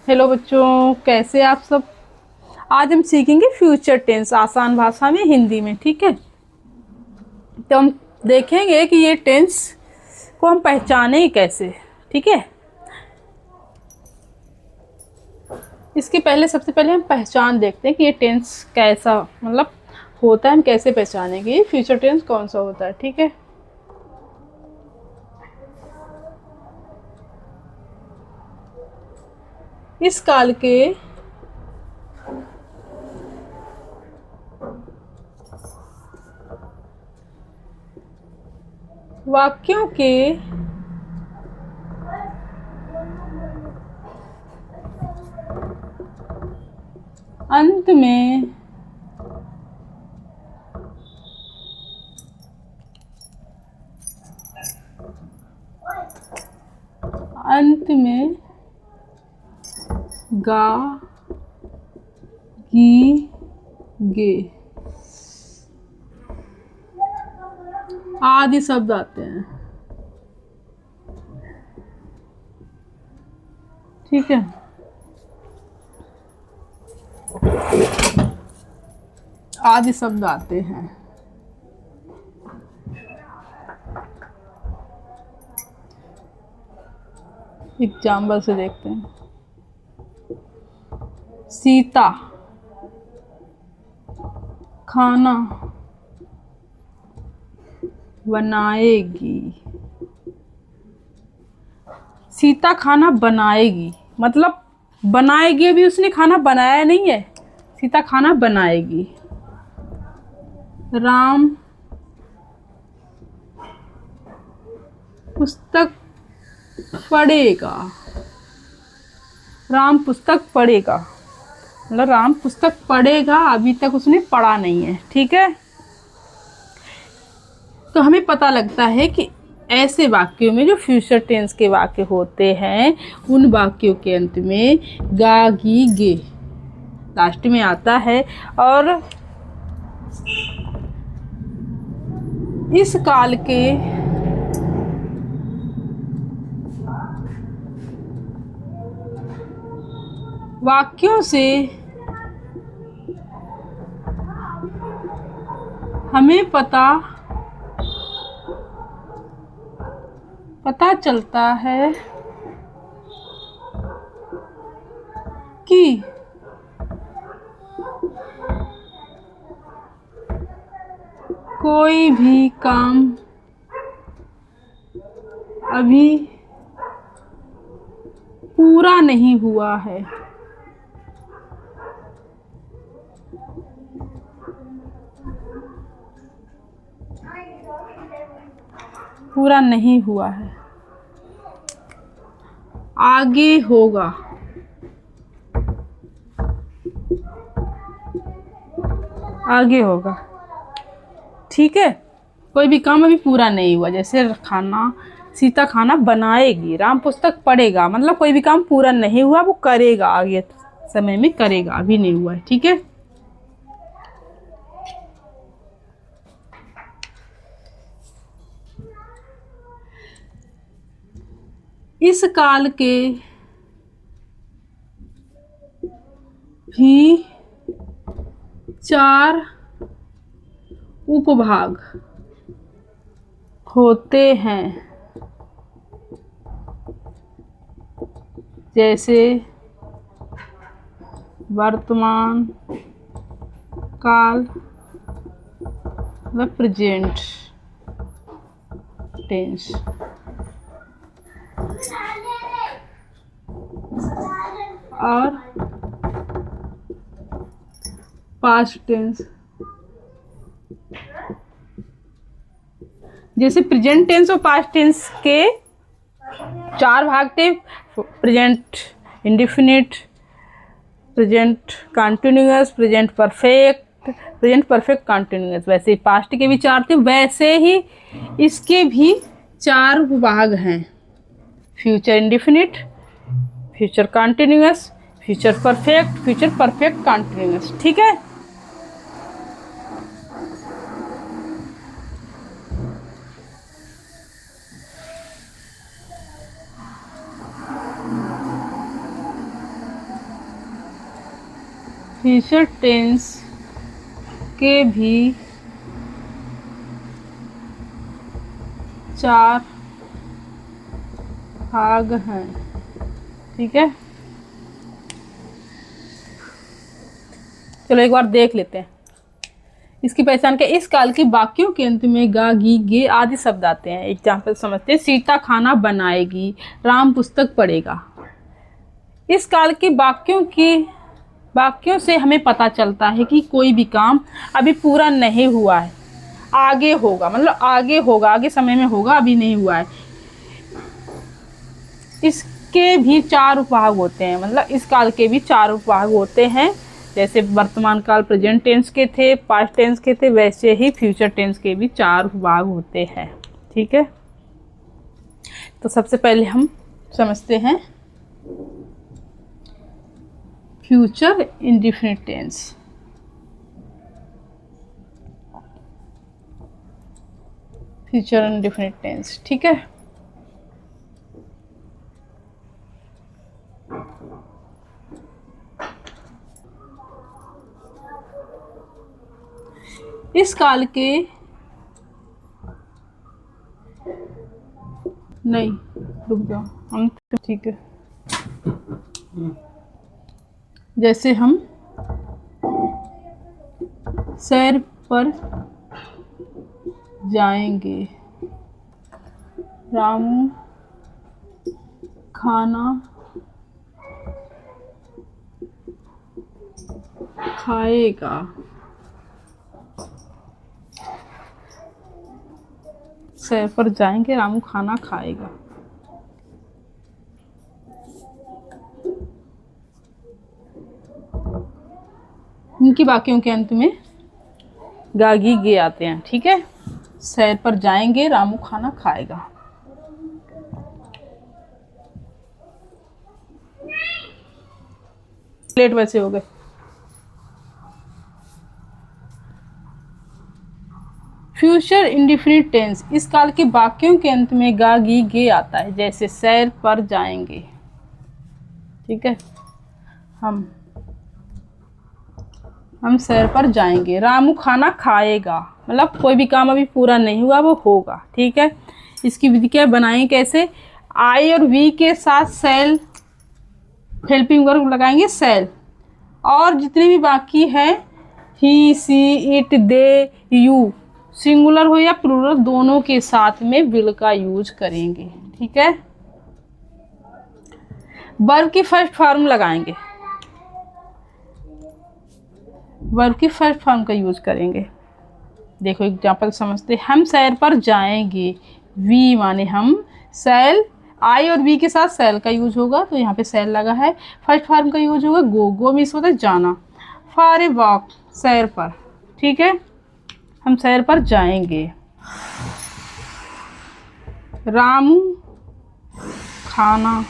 Hello बच्चों, कैसे आप सब। आज हम सीखेंगे फ्यूचर टेंस आसान भाषा में, हिंदी में। ठीक है, तो हम देखेंगे कि ये टेंस को हम पहचाने कैसे। ठीक है, इसके पहले सबसे पहले हम पहचान देखते हैं कि ये टेंस कैसा मतलब होता है, हम कैसे पहचानेंगे ये फ्यूचर टेंस कौन सा होता है। ठीक है, इस काल के वाक्यों के अंत में गा गी गे आदि शब्द आते हैं। ठीक है, आदि शब्द आते हैं। एग्जाम्पल से देखते हैं। सीता खाना बनाएगी। सीता खाना बनाएगी मतलब बनाएगी, अभी उसने खाना बनाया नहीं है। सीता खाना बनाएगी। राम पुस्तक पढ़ेगा। राम पुस्तक पढ़ेगा मतलब राम पुस्तक पढ़ेगा, अभी तक उसने पढ़ा नहीं है। ठीक है, तो हमें पता लगता है कि ऐसे वाक्यों में जो फ्यूचर टेंस के वाक्य होते हैं, उन वाक्यों के अंत में गा गी गे लास्ट में आता है। और इस काल के वाक्यों से हमें पता चलता है कि कोई भी काम अभी पूरा नहीं हुआ है। पूरा नहीं हुआ है, आगे होगा। आगे होगा। ठीक है, कोई भी काम अभी पूरा नहीं हुआ, जैसे सीता खाना बनाएगी, राम पुस्तक पढ़ेगा, मतलब कोई भी काम पूरा नहीं हुआ, वो करेगा, आगे समय में करेगा, अभी नहीं हुआ है। ठीक है, इस काल के भी 4 उपभाग होते हैं, जैसे वर्तमान काल व प्रेजेंट टेंस। और पास्ट टेंस। जैसे प्रेजेंट टेंस और पास्ट टेंस के 4 भाग थे, present indefinite, present continuous, present perfect continuous. वैसे पास्ट के भी 4 थे, वैसे ही इसके भी 4 भाग हैं। Future indefinite, future continuous, future perfect continuous. ठीक है, फ्यूचर टेंस के भी 4 भाग हैं। ठीक है, चलो एक बार देख लेते हैं इसकी पहचान। के इस काल के वाक्यों के अंत में गा, गी, गे आदि शब्द आते हैं। एग्जाम्पल समझते हैं। सीता खाना बनाएगी, राम पुस्तक पढ़ेगा। इस काल के वाक्यों से हमें पता चलता है कि कोई भी काम अभी पूरा नहीं हुआ है, आगे होगा, मतलब आगे होगा, आगे समय में होगा, अभी नहीं हुआ है। इसके भी 4 उपभाग होते हैं, मतलब इस काल के भी 4 उपभाग होते हैं। जैसे वर्तमान काल प्रेजेंट टेंस के थे, पास्ट टेंस के थे, वैसे ही फ्यूचर टेंस के भी 4 उपभाग होते हैं। ठीक है, तो सबसे पहले हम समझते हैं future indefinite tense. Future indefinite tense, ठीक है। इस काल के नहीं, रुक जाओ हम, ठीक है। जैसे हम सैर पर जाएंगे, रामू खाना खाएगा, सैर पर जाएंगे, रामू खाना खाएगा। इनकी वाक्यों के अंत में गागी गे आते हैं। ठीक है, सैर पर जाएंगे, रामू खाना खाएगा। प्लेट वैसे हो गए। फ्यूचर इंडेफिनिट टेंस, इस काल के वाक्यों के अंत में गा, गी, गे आता है। जैसे सैर पर जाएंगे, ठीक है, हम सैर पर जाएंगे, रामू खाना खाएगा, मतलब कोई भी काम अभी पूरा नहीं हुआ, वो होगा। ठीक है, इसकी विधि क्या बनाएंगे, कैसे, आई और वी के साथ सेल हेल्पिंग वर्ब लगाएंगे, सेल, और जितने भी बाकी है ही, सी, इट, दे, यू, सिंगुलर हो या प्लूरल, दोनों के साथ में विल का यूज करेंगे। ठीक है, वर्ब की फर्स्ट फॉर्म लगाएंगे, वर्ब की फर्स्ट फॉर्म का यूज करेंगे। देखो एग्जांपल समझते, हम सैर पर जाएंगे, वी माने हम, सेल, आई और वी के साथ सेल का यूज होगा, तो यहाँ पे सेल लगा है। फर्स्ट फॉर्म का यूज होगा गो, गो मीन्स होता है जाना। फॉर ए वॉक, सैर पर, ठीक है, हम सैर पर जाएंगे। रामू खाना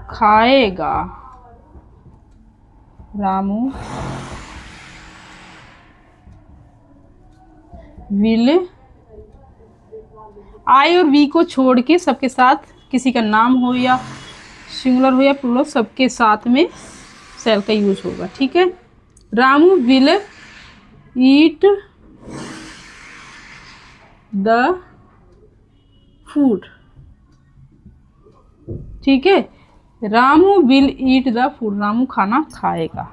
खाएगा, रामू विल, आई और वी को छोड़ के सबके साथ, किसी का नाम हो या सिंगुलर हो या प्लूरल, सबके साथ में सेल का यूज होगा। ठीक है, Ramu will eat the food, ठीक है, Ramu will eat the food, Ramu खाना खाएगा।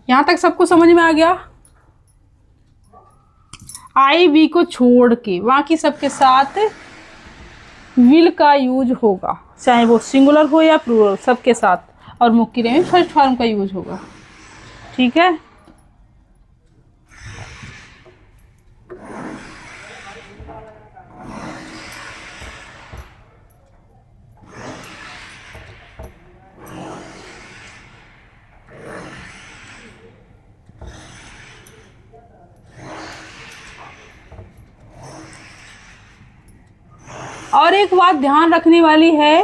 यहां तक सबको समझ में आ गया। आई वी को छोड़ के बाकी सबके साथ विल का यूज होगा, चाहे वो सिंगुलर हो या प्लूरल, सबके साथ, और मुख्य में फर्स्ट फॉर्म का यूज होगा। ठीक है, और एक बात ध्यान रखने वाली है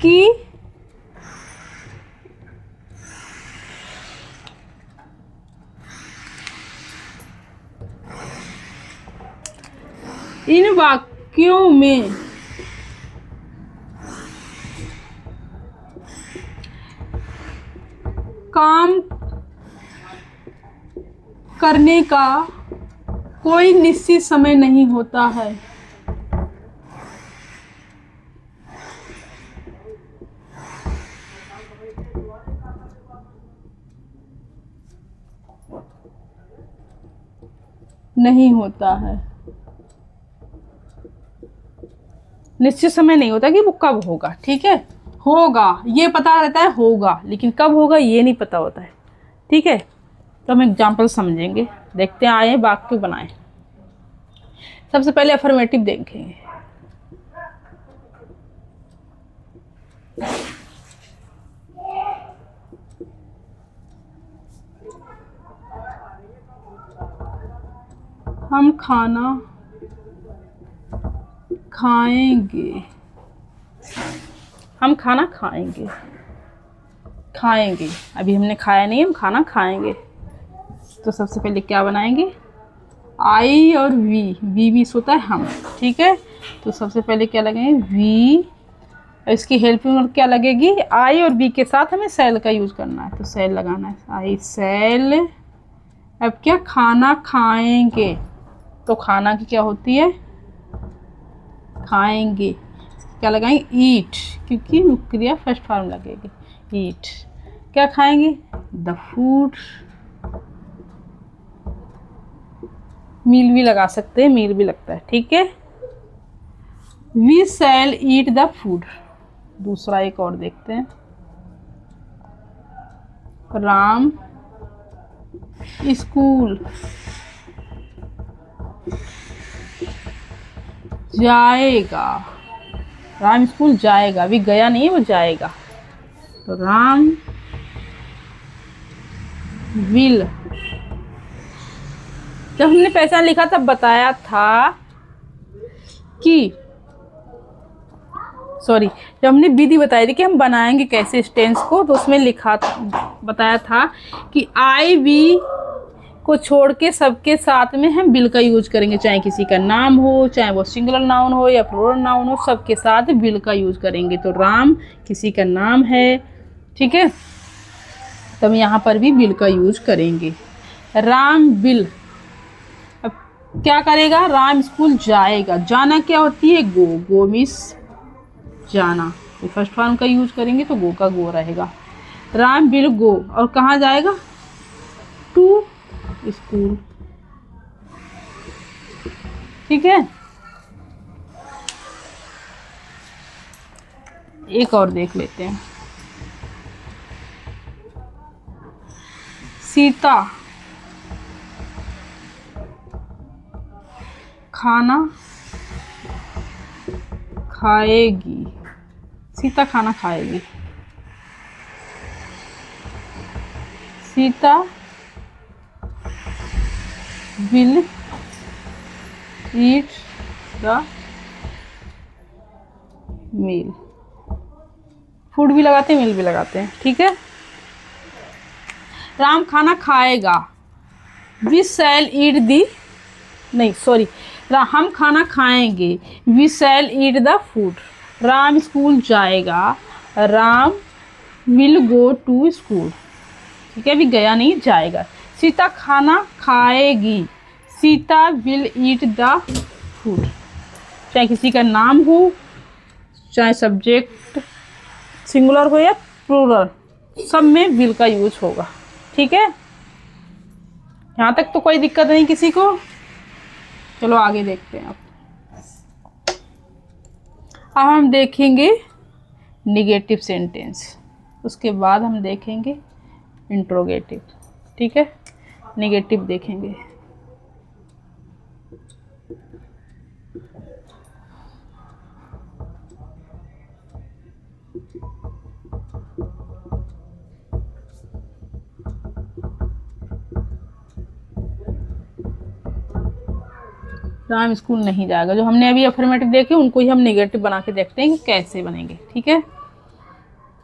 कि इन वाक्यों में काम करने का कोई निश्चित समय नहीं होता है। नहीं होता है, निश्चित समय नहीं होता कि वो कब होगा। ठीक है, होगा ये पता रहता है होगा, लेकिन कब होगा ये नहीं पता होता है। ठीक है, तो हम एग्जाम्पल समझेंगे, देखते हैं आए वाक्य बनाएं। सबसे पहले अफर्मेटिव देखेंगे। हम खाना खाएंगे, हम खाना खाएंगे, खाएंगे अभी हमने खाया नहीं, हम खाना खाएंगे। तो सबसे पहले क्या बनाएंगे, आई और वी भी होता है हम। ठीक है, तो सबसे पहले क्या लगेंगे, वी, इसकी हेल्पिंग वर्ब क्या लगेगी, आई और बी के साथ हमें सेल का यूज करना है, तो सेल लगाना है, आई सेल। अब क्या, खाना खाएंगे, तो खाना की क्या होती है, खाएंगे, क्या लगाएंगे, ईट, क्योंकि क्रिया फर्स्ट फॉर्म लगेगी, ईट। क्या खाएंगे, द फूड, मील भी लगा सकते हैं, मील भी लगता है। ठीक है, we shall eat the food. दूसरा एक और देखते हैं, राम स्कूल जाएगा, राम स्कूल जाएगा, अभी गया नहीं है, वो जाएगा। तो राम विल, जब हमने पहचान लिखा तब बताया था कि, सॉरी, जब हमने विधि बताई थी कि हम बनाएंगे कैसे इस टेंस को, तो उसमें लिखा बताया था कि आई वी को छोड़ के सबके साथ में हम विल का यूज करेंगे, चाहे किसी का नाम हो, चाहे वो सिंगुलर नाउन हो या प्लूरल नाउन हो, सबके साथ विल का यूज करेंगे। तो राम किसी का नाम है, ठीक है, तो हम यहाँ पर भी विल का यूज करेंगे। राम विल, अब क्या करेगा, राम स्कूल जाएगा, जाना क्या होती है, गो, गो मीन्स जाना, तो फर्स्ट फॉर्म का यूज करेंगे तो गो का गो रहेगा। राम विल गो, और कहाँ जाएगा, टू स्कूल। ठीक है, एक और देख लेते हैं, सीता खाना खाएगी, सीता खाना खाएगी, Sita will eat the meal, food भी लगाते हैं, मील भी लगाते हैं। ठीक है, राम खाना खाएगा, वी शैल ईट दी, नहीं सॉरी, हम खाना खाएंगे, we shall eat the food. Ram school जाएगा, Ram will go to school. ठीक है, अभी गया नहीं, जाएगा। सीता खाना खाएगी, Sita will eat the food. चाहे किसी का नाम हो, चाहे सब्जेक्ट सिंगुलर हो या प्लूरल, सब में विल का यूज होगा। ठीक है, यहाँ तक तो कोई दिक्कत नहीं किसी को। चलो आगे देखते हैं। अब हम देखेंगे निगेटिव सेंटेंस, उसके बाद हम देखेंगे इंट्रोगेटिव। ठीक है, निगेटिव देखेंगे। राम स्कूल नहीं जाएगा, जो हमने अभी अफर्मेटिव देखे उनको ही हम नेगेटिव बना के देखते हैं कि कैसे बनेंगे। ठीक है,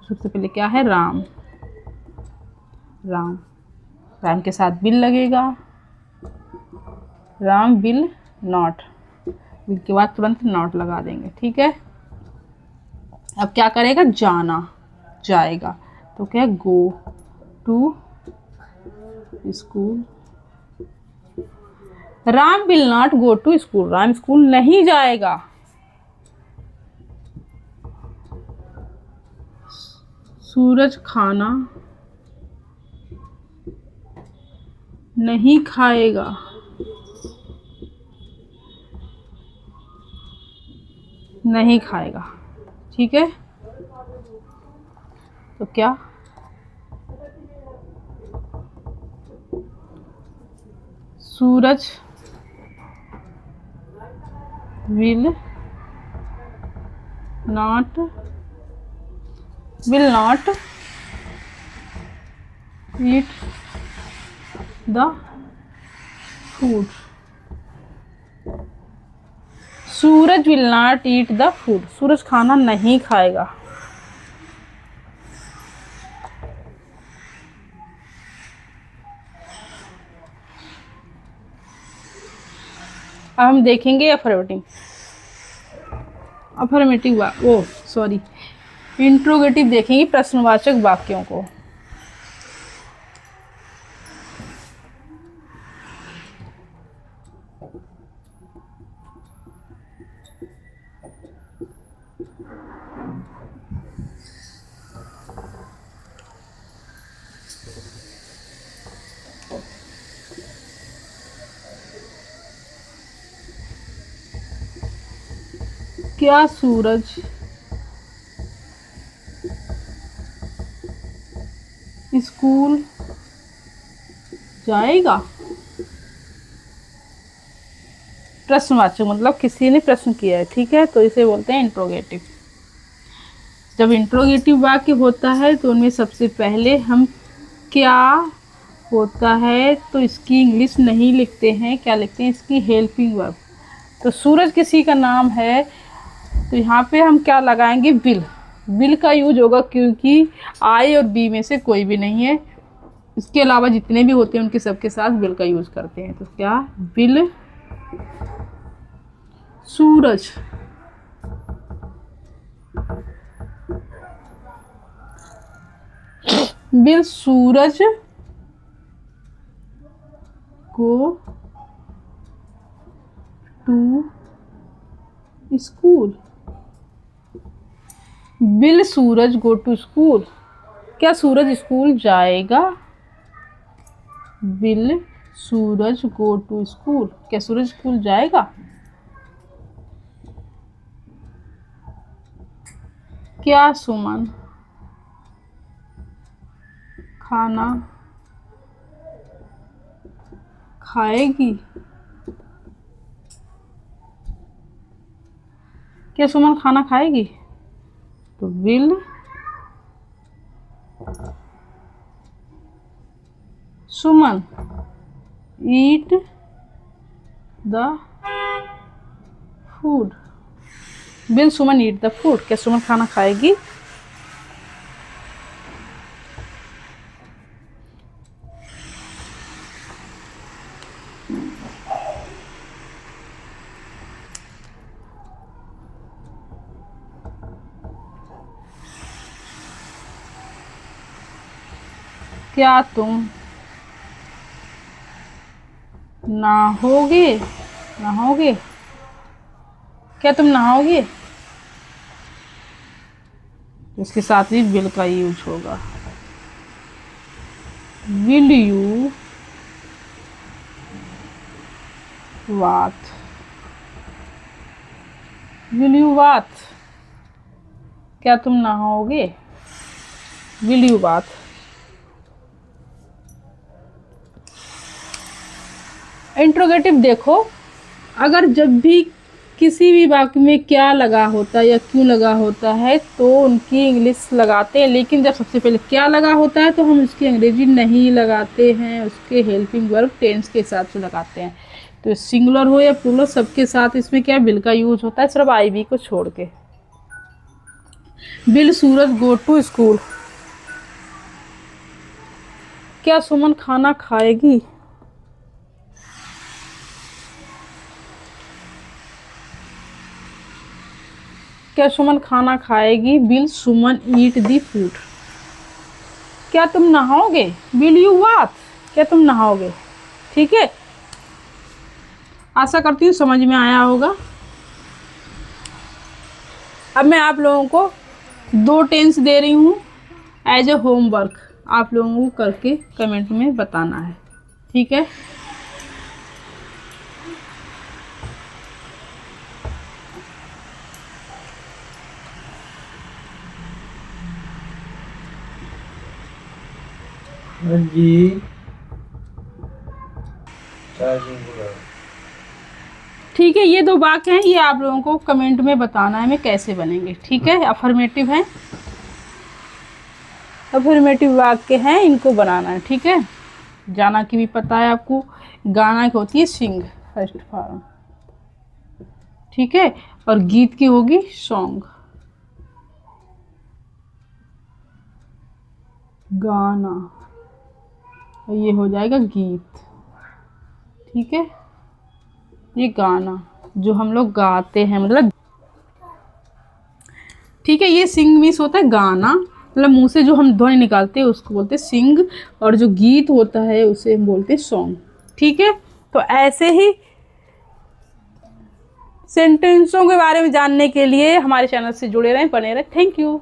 सबसे पहले क्या है, राम, राम, राम के साथ विल लगेगा, राम विल नॉट, विल के बाद तुरंत नॉट लगा देंगे। ठीक है, अब क्या करेगा, जाना, जाएगा, तो क्या, go, to school. Ram will not go to school, Ram school नहीं जाएगा। सूरज खाना नहीं खाएगा। नहीं खाएगा, ठीक है। तो क्या, सूरज will not eat the food। Suraj will not eat the food, सूरज खाना नहीं खाएगा। अब हम देखेंगे इंट्रोगेटिव देखेंगे, प्रश्नवाचक वाक्यों को। क्या सूरज स्कूल जाएगा? प्रश्नवाचक मतलब किसी ने प्रश्न किया है, ठीक है, तो इसे बोलते हैं इंट्रोगेटिव। जब इंट्रोगेटिव वाक्य होता है तो उनमें सबसे पहले हम क्या होता है तो इसकी इंग्लिश नहीं लिखते हैं, क्या लिखते हैं, इसकी हेल्पिंग वर्ब। तो सूरज किसी का नाम है तो यहाँ पे हम क्या लगाएंगे, विल। विल का यूज होगा क्योंकि आई और बी में से कोई भी नहीं है, इसके अलावा जितने भी होते हैं उनके सबके साथ विल का यूज करते हैं। तो क्या, will Suraj will Suraj go to school. Will Suraj go to school, क्या सूरज स्कूल जाएगा? Will Suraj go to school, क्या सूरज स्कूल जाएगा? क्या सुमन खाना खाएगी? क्या सुमन खाना खाएगी? तो will Suman eat the food. Will Suman eat the food, क्या सुमन खाना खाएगी? क्या तुम नहाओगे? नहाओगे, क्या तुम नहाओगे? इसके साथ ही विल का यूज होगा। Will you bath? Will you bath, क्या तुम नहाओगे? Will you bath. इंट्रोगेटिव देखो, अगर जब भी किसी भी वाक्य में क्या लगा होता है या क्यों लगा होता है तो उनकी इंग्लिश लगाते हैं, लेकिन जब सबसे पहले क्या लगा होता है तो हम उसकी अंग्रेजी नहीं लगाते हैं, उसके हेल्पिंग वर्ब टेंस के हिसाब से लगाते हैं। तो सिंगुलर हो या प्लूरल सबके साथ इसमें क्या विल का यूज होता है, सिर्फ आई बी को छोड़ के। Will Suraj go to school, क्या सुमन खाना खाएगी? क्या सुमन खाना खाएगी? Will Suman eat the food. क्या तुम नहाओगे? Will you wash? क्या तुम नहाओगे? ठीक है, आशा करती हूँ समझ में आया होगा। अब मैं आप लोगों को 2 टेंस दे रही हूँ एज ए होमवर्क, आप लोगों को करके कमेंट में बताना है, ठीक है। जी ठीक है, ये 2 वाक्य हैं, ये आप लोगों को कमेंट में बताना है मैं कैसे बनेंगे, ठीक है। अफर्मेटिव है, अफर्मेटिव वाक्य हैं, इनको बनाना है, ठीक है। जाना की भी पता है आपको, गाना की होती है सिंग फर्स्ट फॉर्म, ठीक है, और गीत की होगी सॉन्ग। गाना, और ये हो जाएगा गीत, ठीक है। ये गाना जो हम लोग गाते हैं, मतलब ठीक है। ये सिंग मीन्स होता है गाना, मतलब मुंह से जो हम ध्वनि निकालते हैं उसको बोलते हैं सिंग, और जो गीत होता है उसे हम बोलते हैं सॉन्ग, ठीक है। तो ऐसे ही सेंटेंसों के बारे में जानने के लिए हमारे चैनल से जुड़े रहें, बने रहें। Thank you.